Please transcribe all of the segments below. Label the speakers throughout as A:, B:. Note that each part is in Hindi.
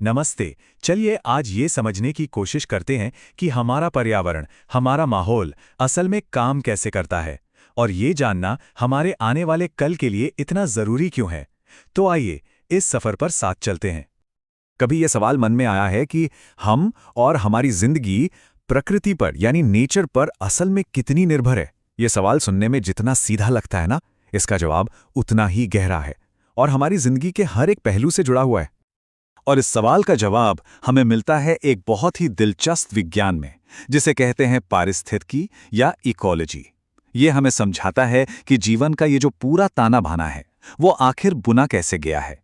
A: नमस्ते। चलिए आज ये समझने की कोशिश करते हैं कि हमारा पर्यावरण, हमारा माहौल असल में काम कैसे करता है और ये जानना हमारे आने वाले कल के लिए इतना ज़रूरी क्यों है। तो आइए इस सफ़र पर साथ चलते हैं।
B: कभी ये सवाल मन में आया है कि हम और हमारी जिंदगी प्रकृति पर यानी नेचर पर असल में कितनी निर्भर है? ये सवाल सुनने में जितना सीधा लगता है ना, इसका जवाब उतना ही गहरा है और हमारी जिंदगी के हर एक पहलू से जुड़ा हुआ है। और इस सवाल का जवाब हमें मिलता है एक बहुत ही दिलचस्प विज्ञान में, जिसे कहते हैं पारिस्थितिकी या इकोलॉजी। ये हमें समझाता है कि जीवन का ये जो पूरा ताना बाना है, वो आखिर बुना कैसे गया है।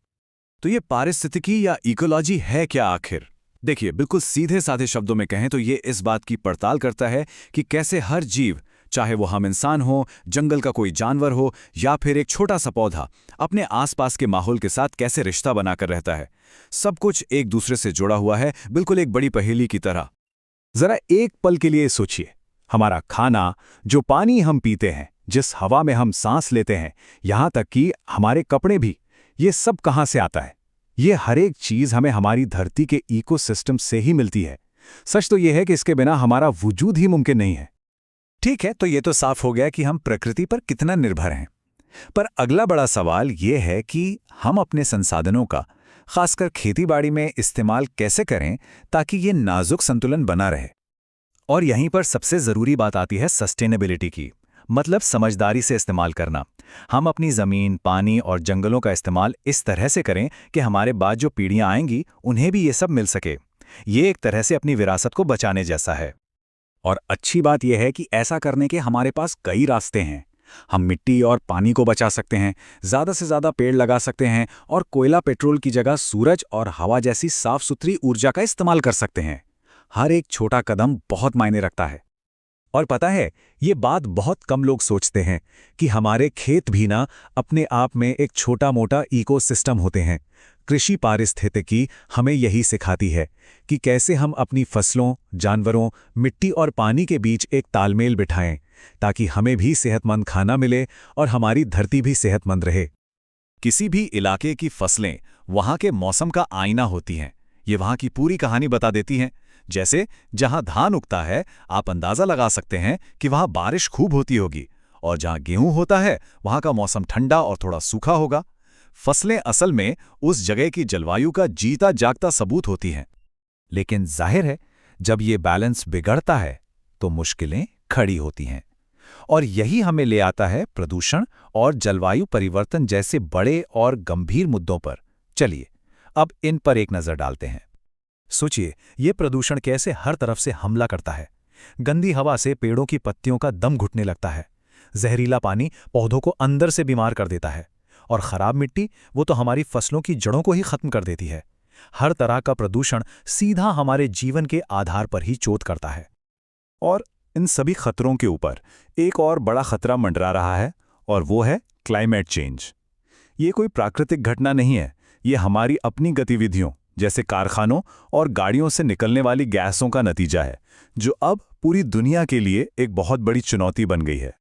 B: तो ये पारिस्थितिकी या इकोलॉजी है क्या आखिर? देखिए, बिल्कुल सीधे साधे शब्दों में कहें तो ये इस बात की पड़ताल करता है कि कैसे हर जीव, चाहे वो हम इंसान हो, जंगल का कोई जानवर हो या फिर एक छोटा सा पौधा, अपने आसपास के माहौल के साथ कैसे रिश्ता बनाकर रहता है। सब कुछ एक दूसरे से जुड़ा हुआ है, बिल्कुल एक बड़ी पहेली की तरह। जरा एक पल के लिए सोचिए, हमारा खाना, जो पानी हम पीते हैं, जिस हवा में हम सांस लेते हैं, यहां तक कि हमारे कपड़े भी, ये सब कहां से आता है? ये हर एक चीज हमें हमारी धरती के इकोसिस्टम से ही मिलती है। सच तो यह है कि इसके बिना हमारा वजूद ही मुमकिन नहीं है। ठीक है, तो ये तो साफ हो गया कि हम प्रकृति पर कितना निर्भर हैं। पर अगला बड़ा सवाल यह है कि हम अपने संसाधनों का, खासकर खेतीबाड़ी में इस्तेमाल कैसे करें ताकि ये नाजुक संतुलन बना रहे। और यहीं पर सबसे जरूरी बात आती है सस्टेनेबिलिटी की, मतलब समझदारी से इस्तेमाल करना। हम अपनी जमीन, पानी और जंगलों का इस्तेमाल इस तरह से करें कि हमारे बाद जो पीढ़ियां आएंगी उन्हें भी ये सब मिल सके। ये एक तरह से अपनी विरासत को बचाने जैसा है। और अच्छी बात यह है कि ऐसा करने के हमारे पास कई रास्ते हैं। हम मिट्टी और पानी को बचा सकते हैं, ज़्यादा से ज़्यादा पेड़ लगा सकते हैं और कोयला पेट्रोल की जगह सूरज और हवा जैसी साफ सुथरी ऊर्जा का इस्तेमाल कर सकते हैं। हर एक छोटा कदम बहुत मायने रखता है। और पता है, ये बात बहुत कम लोग सोचते हैं कि हमारे खेत भी ना अपने आप में एक छोटा मोटा इकोसिस्टम होते हैं। कृषि पारिस्थितिकी हमें यही सिखाती है कि कैसे हम अपनी फसलों, जानवरों, मिट्टी और पानी के बीच एक तालमेल बिठाएं, ताकि हमें भी सेहतमंद खाना मिले और हमारी धरती भी सेहतमंद रहे। किसी भी इलाके की फसलें वहाँ के मौसम का आईना होती हैं। ये वहाँ की पूरी कहानी बता देती हैं। जैसे जहाँ धान उगता है, आप अंदाज़ा लगा सकते हैं कि वहाँ बारिश खूब होती होगी, और जहाँ गेहूं होता है वहाँ का मौसम ठंडा और थोड़ा सूखा होगा। फसलें असल में उस जगह की जलवायु का जीता जागता सबूत होती हैं। लेकिन जाहिर है, जब ये बैलेंस बिगड़ता है तो मुश्किलें खड़ी होती हैं। और यही हमें ले आता है प्रदूषण और जलवायु परिवर्तन जैसे बड़े और गंभीर मुद्दों पर। चलिए अब इन पर एक नज़र डालते हैं। सोचिए, ये प्रदूषण कैसे हर तरफ से हमला करता है। गंदी हवा से पेड़ों की पत्तियों का दम घुटने लगता है। जहरीला पानी पौधों को अंदर से बीमार कर देता है। और खराब मिट्टी, वो तो हमारी फसलों की जड़ों को ही खत्म कर देती है। हर तरह का प्रदूषण सीधा हमारे जीवन के आधार पर ही चोट करता है। और इन सभी खतरों के ऊपर एक और बड़ा खतरा मंडरा रहा है, और वो है क्लाइमेट चेंज। ये कोई प्राकृतिक घटना नहीं है, ये हमारी अपनी गतिविधियों, जैसे कारखानों और गाड़ियों से निकलने वाली गैसों का नतीजा है, जो अब पूरी दुनिया के लिए एक बहुत बड़ी चुनौती बन गई है।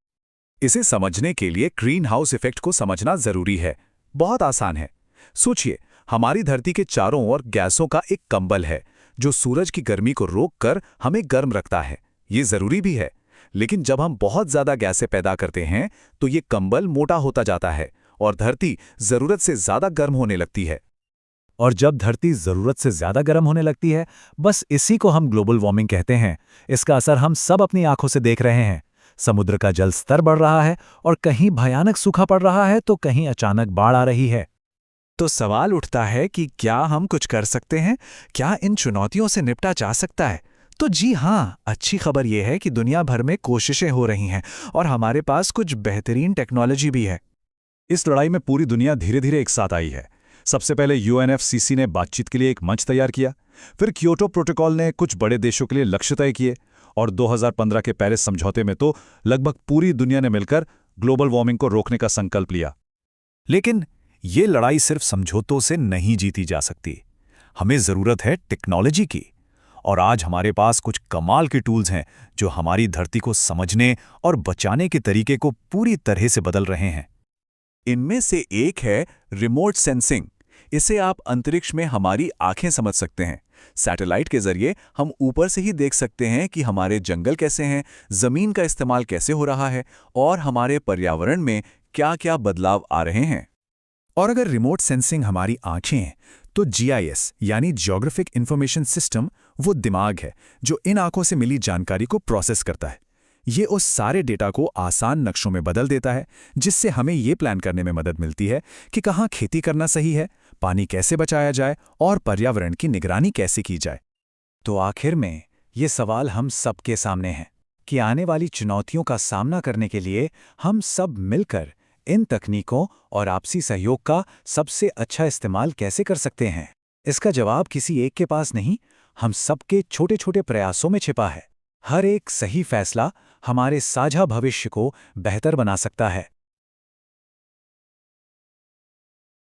B: इसे समझने के लिए ग्रीन हाउस इफेक्ट को समझना जरूरी है। बहुत आसान है। सोचिए, हमारी धरती के चारों ओर गैसों का एक कंबल है, जो सूरज की गर्मी को रोककर हमें गर्म रखता है। ये जरूरी भी है, लेकिन जब हम बहुत ज्यादा गैसें पैदा करते हैं तो ये कंबल मोटा होता जाता है और धरती जरूरत से ज्यादा गर्म होने लगती है। और जब धरती जरूरत से ज्यादा गर्म होने लगती है, बस इसी को हम ग्लोबल वार्मिंग कहते हैं। इसका असर हम सब अपनी आंखों से देख रहे हैं। समुद्र का जल स्तर बढ़ रहा है और कहीं भयानक सूखा पड़ रहा है तो कहीं अचानक बाढ़ आ रही है। तो सवाल उठता है कि क्या हम कुछ कर सकते हैं? क्या इन चुनौतियों से निपटा जा सकता है? तो जी हाँ, अच्छी खबर यह है कि दुनिया भर में कोशिशें हो रही हैं और हमारे पास कुछ बेहतरीन टेक्नोलॉजी भी है। इस लड़ाई में पूरी दुनिया धीरे धीरे एक साथ आई है। सबसे पहले यूएनएफसीसी ने बातचीत के लिए एक मंच तैयार किया, फिर क्योटो प्रोटोकॉल ने कुछ बड़े देशों के लिए लक्ष्य तय किए, और 2015 के पेरिस समझौते में तो लगभग पूरी दुनिया ने मिलकर ग्लोबल वार्मिंग को रोकने का संकल्प लिया। लेकिन ये लड़ाई सिर्फ समझौतों से नहीं जीती जा सकती। हमें जरूरत है टेक्नोलॉजी की, और आज हमारे पास कुछ कमाल के टूल्स हैं जो हमारी धरती को समझने और बचाने के तरीके को पूरी तरह से बदल रहे हैं। इनमें से एक है रिमोट सेंसिंग। इसे आप अंतरिक्ष में हमारी आंखें समझ सकते हैं। सैटेलाइट के जरिए हम ऊपर से ही देख सकते हैं कि हमारे जंगल कैसे हैं, जमीन का इस्तेमाल कैसे हो रहा है और हमारे पर्यावरण में क्या-क्या बदलाव आ रहे हैं।
A: और अगर रिमोट सेंसिंग हमारी आंखें हैं, तो जीआईएस यानी जियोग्राफिक इंफॉर्मेशन सिस्टम वो दिमाग है जो इन आंखों से मिली जानकारी को प्रोसेस करता है। ये उस सारे डेटा को आसान नक्शों में बदल देता है, जिससे हमें ये प्लान करने में मदद मिलती है कि कहाँ खेती करना सही है, पानी कैसे बचाया जाए और पर्यावरण की निगरानी कैसे की जाए। तो आखिर में ये सवाल हम सबके सामने है कि आने वाली चुनौतियों का सामना करने के लिए हम सब मिलकर इन तकनीकों और आपसी सहयोग का सबसे अच्छा इस्तेमाल कैसे कर सकते हैं। इसका जवाब किसी एक के पास नहीं, हम सबके छोटे-छोटे प्रयासों में छिपा है। हर एक सही फैसला हमारे साझा भविष्य को बेहतर बना सकता है।